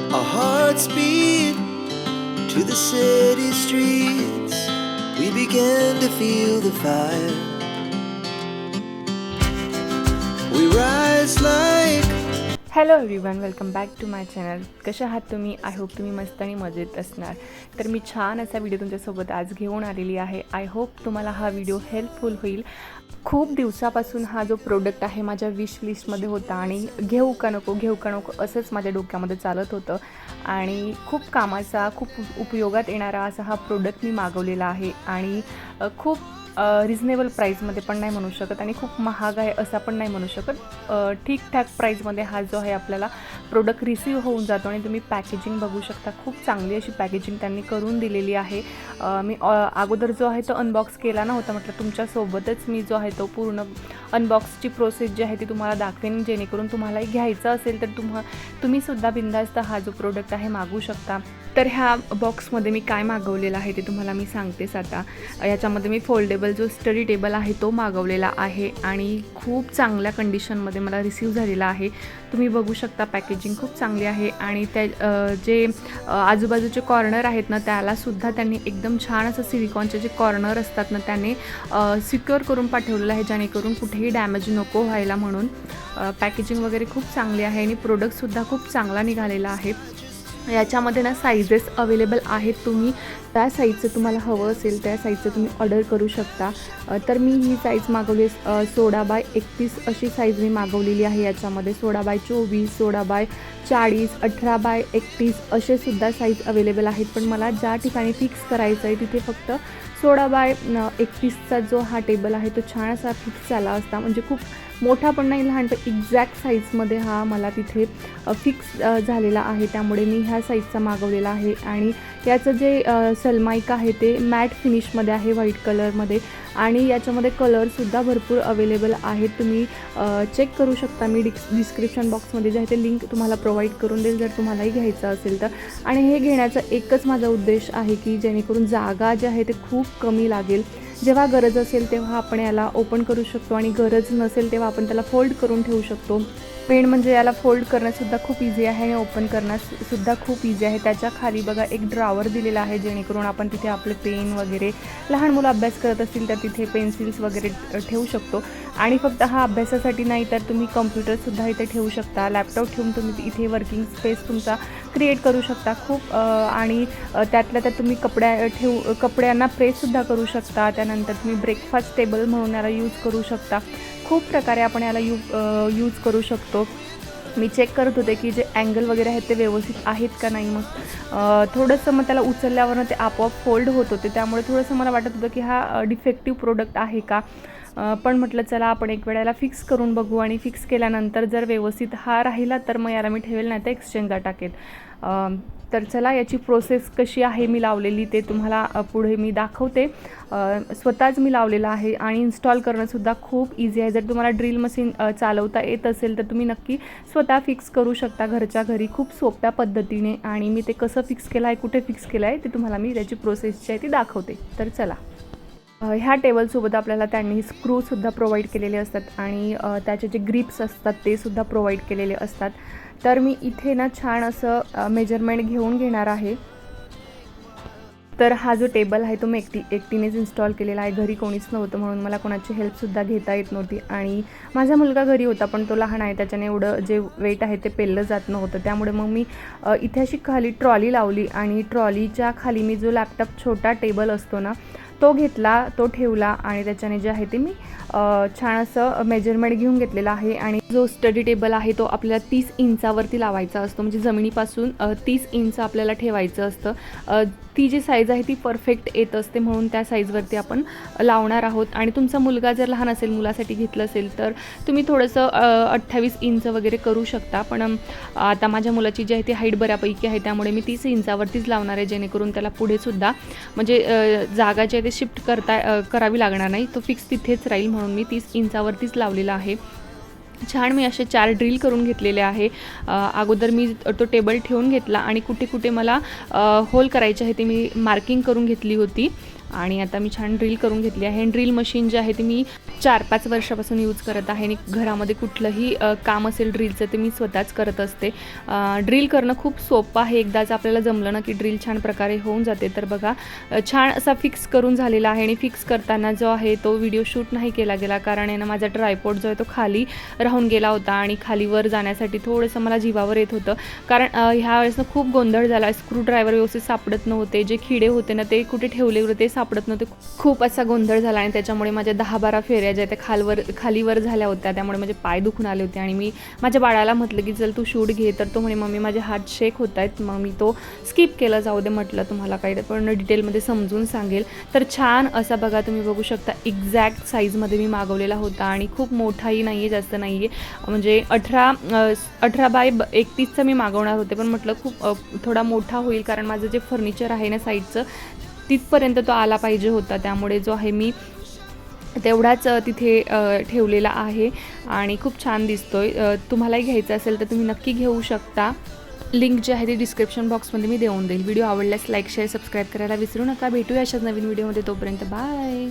Our hearts beat to the city streets. We began to feel the fire. We rise like. Hello everyone, welcome back to my channel. कशा आहात तुम्ही? I hope तुम्ही मस्त आणि मजेत असणार. तर मी छान असा व्हिडिओ तुमच्यासोबत आज घेऊन आलेली आहे. आय होप तुम्हाला हा व्हिडिओ हेल्पफुल होईल. खूप दिवसापासून हा जो प्रोडक्ट आहे माझ्या विश लिस्टमध्ये होता आणि घेऊ का नको असंच माझ्या डोक्यामध्ये चालत होतं आणि खूप कामाचा, खूप उपयोगात येणारा असा हा प्रोडक्ट मी मागवलेला आहे आणि खूप रिजनेबल प्राईजमध्ये पण नाही म्हणू शकत आणि खूप महाग आहे असा पण नाही म्हणू शकत. ठीकठाक प्राईजमध्ये हा जो आहे आपल्याला प्रोडक्ट रिसीव होऊन जातो आणि तुम्ही पॅकेजिंग बघू शकता. खूप चांगली अशी पॅकेजिंग त्यांनी करून दिलेली आहे. मी अगोदर जो आहे तो अनबॉक्स केला नव्हता, म्हटलं तुमच्यासोबतच मी जो आहे तो पूर्ण अनबॉक्सची प्रोसेस जी आहे ती तुम्हाला दाखवेन, जेणेकरून तुम्हालाही घ्यायचं असेल तर तुम्हीसुद्धा बिनधास्त हा जो प्रोडक्ट आहे मागवू शकता. तर ह्या बॉक्समध्ये मी काय मागवलेलं आहे ते तुम्हाला मी सांगतेच आता. याच्यामध्ये मी फोल्डेबल जो स्टडी टेबल आहे तो मागवलेला आहे आणि खूप चांगल्या कंडिशनमध्ये मला रिसीव झालेला आहे. तुम्ही बघू शकता पॅकेजिंग खूप चांगली आहे आणि त्या जे आजूबाजूचे कॉर्नर आहेत ना त्यालासुद्धा त्यांनी एकदम छान असं सिलिकॉनचे जे कॉर्नर असतात ना त्याने सिक्युअर करून पाठवलेलं आहे, जेणेकरून कुठेही डॅमेज नको व्हायला म्हणून. पॅकेजिंग वगैरे खूप चांगली आहे आणि प्रोडक्टसुद्धा खूप चांगला निघालेला आहे. याच्यामध्ये ना साईजेस अवेलेबल आहेत. तुम्ही त्या साईजचं तुम्हाला हवं असेल त्या साईजचं तुम्ही ऑर्डर करू शकता. तर मी ही साईज मागवली 16x31 अशी साईज मी मागवलेली आहे. याच्यामध्ये 16x24, 16x40, 18x31 असेसुद्धा साईज अवेलेबल आहेत. पण मला ज्या ठिकाणी फिक्स करायचं आहे तिथे फक्त 16x31चा जो हा टेबल आहे तो छान असा फिक्स झाला असता, म्हणजे खूप मोठा पण नाही लहान पण एक्झॅक्ट साईजमध्ये हा मला तिथे फिक्स झालेला आहे. त्यामुळे मी ह्या साईजचा मागवलेला आहे आणि याचं जे सलमाईका आहे ते मॅट फिनिशमध्ये आहे, व्हाईट कलरमध्ये आणि याच्यामध्ये कलरसुद्धा भरपूर अवेलेबल आहेत. तुम्ही चेक करू शकता. मी डिस्क्रिप्शन बॉक्समध्ये जे आहे ते लिंक तुम्हाला प्रोव्हाइड करून देईल जर तुम्हालाही घ्यायचं असेल तर. आणि हे घेण्याचा एकच माझा उद्देश आहे की जेणेकरून जागा जी आहे ते खूप कमी लागेल. जेव्हा गरज असेल तेव्हा आपण याला ओपन करू शकतो आणि गरज नसेल तेव्हा आपण त्याला फोल्ड करून ठेवू शकतो. पेन म्हणजे याला फोल्ड करणंसुद्धा खूप इझी आहे आणि ओपन करणंसुद्धा खूप इझी आहे. त्याच्या खाली बघा एक ड्रॉवर दिलेला आहे, जेणेकरून आपण तिथे आपले पेन वगैरे, लहान मुलं अभ्यास करत असतील तर तिथे पेन्सिल्स वगैरे ठेवू शकतो. आणि फक्त हा अभ्यासासाठी नाही तर तुम्ही कम्प्युटरसुद्धा इथे ठेवू शकता. लॅपटॉप ठेवून तुम्ही इथे वर्किंग स्पेस तुमचा क्रिएट करू शकता खूप. आणि त्यातल्या त्यात तुम्ही कपड्यांना प्रेससुद्धा करू शकता. त्यानंतर तुम्ही ब्रेकफास्ट टेबल म्हणून याला यूज करू शकता. खूप प्रकारे आपण याला यूज करू शकतो. मी चेक करत होते की जे अँगल वगैरे आहेत ते व्यवस्थित आहेत का नाही. मग थोडंसं मग त्याला उचलल्यावरनं ते आपोआप फोल्ड होत होते, त्यामुळे थोडंसं मला वाटत होतं की हा डिफेक्टिव्ह प्रोडक्ट आहे का. पण म्हटलं चला आपण एक वेळेला फिक्स करून बघू आणि फिक्स केल्यानंतर जर व्यवस्थित हा राहिला तर मग याला मी ठेवेल, नाही तर एक्सचेंजला टाकेल. तर चला याची प्रोसेस कशी आहे मी लावलेली ते तुम्हाला पुढे मी दाखवते. स्वतःच मी लावलेलं आहे आणि इन्स्टॉल करणंसुद्धा खूप इझी आहे. जर तुम्हाला ड्रिल मशीन चालवता येत असेल तर तुम्ही नक्की स्वतः फिक्स करू शकता घरच्या घरी खूप सोप्या पद्धतीने. आणि मी ते कसं फिक्स केलं आहे, कुठे फिक्स केलं आहे ते तुम्हाला मी त्याची प्रोसेस जी आहे ती दाखवते. तर चला. ह्या टेबलसोबत आपल्याला त्यांनी स्क्रूसुद्धा प्रोव्हाइड केलेले असतात आणि त्याचे जे ग्रिप्स असतात ते सुद्धा प्रोव्हाइड केलेले असतात. तर मी इथे ना छान असं मेजरमेंट घेऊन घेणार आहे. तर हा जो टेबल आहे तो मी एकटीनेच इन्स्टॉल केलेला आहे. घरी कोणीच नव्हतं म्हणून मला कोणाची हेल्पसुद्धा घेता येत नव्हती आणि माझा मुलगा घरी होता पण तो लहान आहे, त्याच्याने एवढं जे वेट आहे ते पेललं जात नव्हतं. त्यामुळे मग मी इथे अशी खाली ट्रॉली लावली आणि ट्रॉलीच्या खाली मी जो लॅपटॉप छोटा टेबल असतो ना तो घेतला, तो ठेवला आणि त्याच्याने जे आहे ते मी छान असं मेजरमेंट घेऊन घेतलेला आहे. आणि जो स्टडी टेबल आहे तो आपल्याला 30 इंचावरती लावायचा असतो, म्हणजे जमिनीपासून 30 इंच आपल्याला ठेवायचं असतं. ती जी साईज आहे ती परफेक्ट येत असते म्हणून त्या साईजवरती आपण लावणार आहोत. आणि तुमचा मुलगा जर लहान असेल, मुलासाठी घेतलं असेल तर तुम्ही थोडंसं 28 इंच वगैरे करू शकता. पण आता माझ्या मुलाची जी आहे ती हाईट बऱ्यापैकी आहे त्यामुळे मी 30 इंचावरतीच लावणार आहे, जेणेकरून त्याला पुढेसुद्धा म्हणजे जागा जी आहे ते शिफ्ट करावी लागणार नाही, तो फिक्स तिथेच राहील म्हणून मी 30 इंचावरतीच लावलेला आहे. छान मी असे 4 ड्रिल करून घेतलेले आहे. अगोदर मी तो टेबल ठेवून घेतला आणि कुठे कुठे मला होल करायचे आहे ते मी मार्किंग करून घेतली होती. आणि आता मी छान ड्रिल करून घेतली आहे. ड्रिल मशीन जी आहे ती मी 4-5 वर्षापासून यूज करत आहे आणि घरामध्ये कुठलंही काम असेल ड्रिलचं ते मी स्वतःच करत असते. ड्रिल करणं खूप सोपं आहे. एकदाच आपल्याला जमलं ना की ड्रिल छान प्रकारे होऊन जाते. तर बघा छान असा फिक्स करून झालेला आहे आणि फिक्स करताना जो आहे तो व्हिडिओ शूट नाही केला गेला, कारण आहे ना माझा ट्रायपॉड जो आहे तो खाली राहून गेला होता आणि खाली वर जाण्यासाठी थोडंसं मला जीवावर येत होतं, कारण ह्या वेळेस ना खूप गोंधळ झाला. स्क्रूड्रायव्हर व्यवस्थित सापडत नव्हते, जे खिडे होते ना ते कुठे ठेवले होते ते सापडत नव्हते. खूप असा गोंधळ झाला आणि त्याच्यामुळे माझ्या 10-12 फेऱ्या ज्या त्या खालीवर झाल्या होत्या, त्यामुळे माझे पाय दुखून आले होते. आणि मी माझ्या बाळाला म्हटलं की चल तू शूट घे, तर तो म्हणे मम्मी माझे हात शेक होत आहेत. मग मी तो स्किप केला, जाऊ दे म्हटलं तुम्हाला काही पण डिटेलमध्ये समजून सांगेल. तर छान असा बघा तुम्ही बघू शकता एक्झॅक्ट साईजमध्ये मी मागवलेला होता आणि खूप मोठाही नाही आहे, जास्त नाही आहे, म्हणजे 18x31चा मी मागवणार होते, पण म्हटलं खूप थोडा मोठा होईल, कारण माझं जे फर्निचर आहे ना साईडचं तिथपर्यंत तो आला पाहिजे होता. त्यामुळे जो आहे मी तेवढाच तिथे ठेवलेला आहे आणि खूप छान दिसतोय. तुम्हालाही घ्यायचं असेल तर तुम्ही नक्की घेऊ शकता. लिंक जी आहे ती डिस्क्रिप्शन बॉक्समध्ये मी देऊन देईल. व्हिडिओ आवडल्यास लाईक शेअर सबस्क्राईब करायला विसरू नका. भेटूया अशाच नवीन व्हिडिओमध्ये. तोपर्यंत बाय.